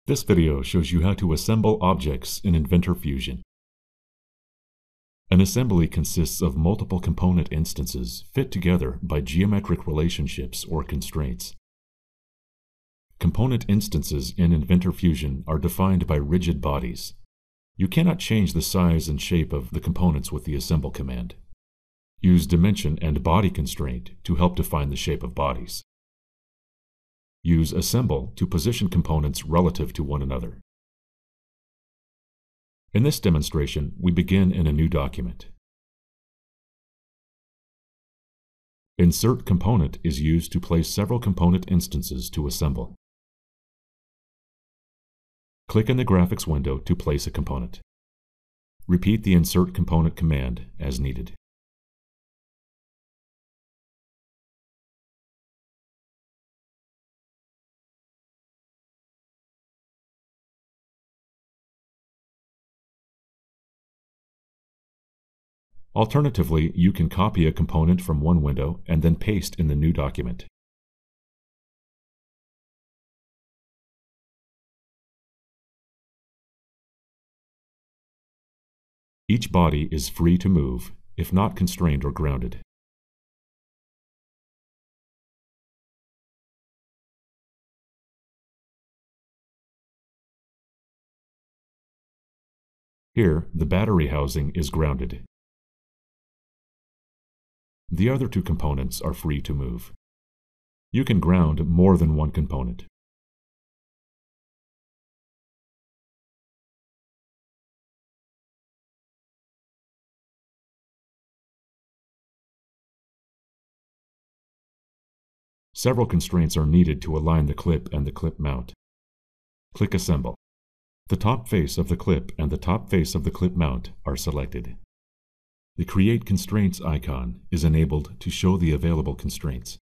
This video shows you how to assemble objects in Inventor Fusion. An assembly consists of multiple component instances fit together by geometric relationships or constraints. Component instances in Inventor Fusion are defined by rigid bodies. You cannot change the size and shape of the components with the assemble command. Use dimension and body constraint to help define the shape of bodies. Use assemble to position components relative to one another. In this demonstration, we begin in a new document. Insert component is used to place several component instances to assemble. Click in the graphics window to place a component. Repeat the insert component command as needed. Alternatively, you can copy a component from one window and then paste in the new document. Each body is free to move, if not constrained or grounded. Here, the battery housing is grounded. The other two components are free to move. You can ground more than one component. Several constraints are needed to align the clip and the clip mount. Click Assemble. The top face of the clip and the top face of the clip mount are selected. The Create Constraints icon is enabled to show the available constraints.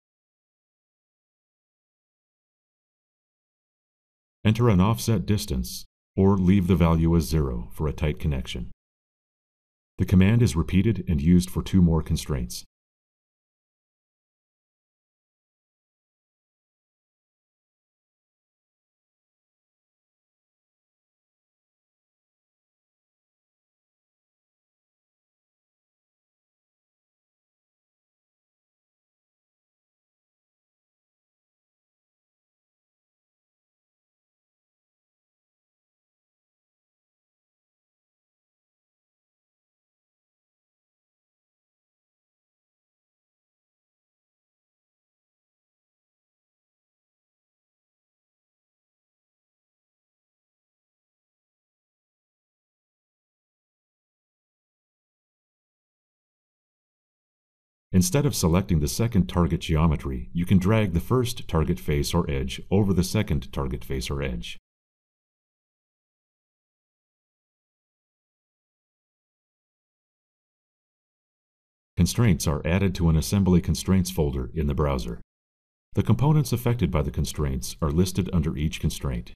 Enter an offset distance or leave the value as 0 for a tight connection. The command is repeated and used for two more constraints. Instead of selecting the second target geometry, you can drag the first target face or edge over the second target face or edge. Constraints are added to an Assembly Constraints folder in the browser. The components affected by the constraints are listed under each constraint.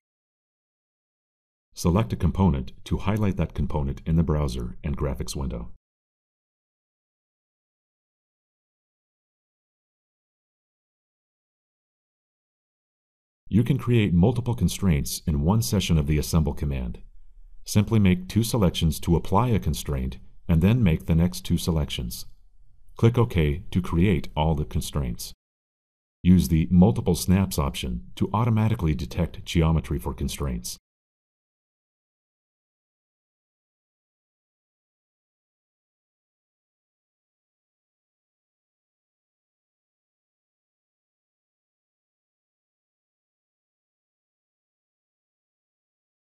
Select a component to highlight that component in the browser and graphics window. You can create multiple constraints in one session of the Assemble command. Simply make two selections to apply a constraint and then make the next two selections. Click OK to create all the constraints. Use the Multiple Snaps option to automatically detect geometry for constraints.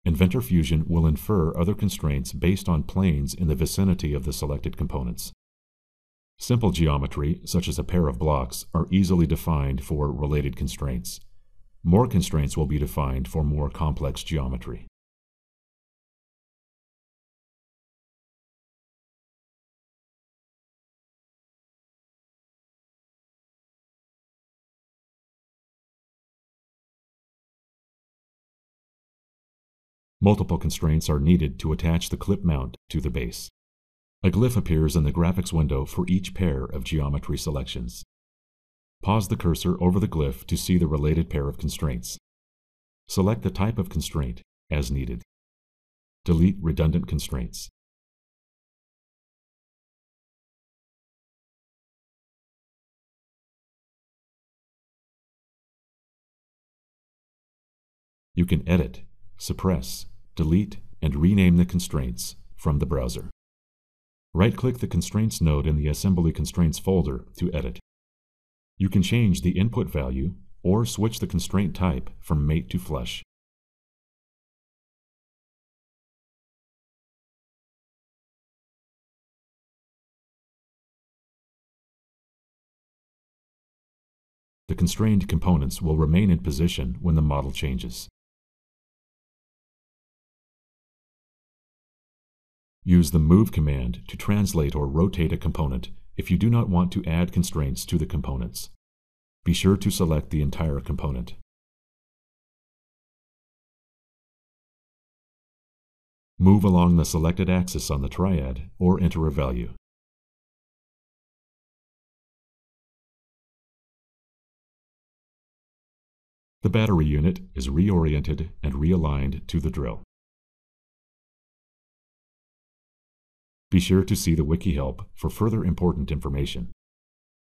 Inventor Fusion will infer other constraints based on planes in the vicinity of the selected components. Simple geometry, such as a pair of blocks, are easily defined for related constraints. More constraints will be defined for more complex geometry. Multiple constraints are needed to attach the clip mount to the base. A glyph appears in the graphics window for each pair of geometry selections. Pause the cursor over the glyph to see the related pair of constraints. Select the type of constraint as needed. Delete redundant constraints. You can edit, suppress, delete, and rename the constraints from the browser. Right-click the Constraints node in the Assembly Constraints folder to edit. You can change the input value or switch the constraint type from mate to flush. The constrained components will remain in position when the model changes. Use the Move command to translate or rotate a component if you do not want to add constraints to the components. Be sure to select the entire component. Move along the selected axis on the triad or enter a value. The battery unit is reoriented and realigned to the drill. Be sure to see the wiki help for further important information.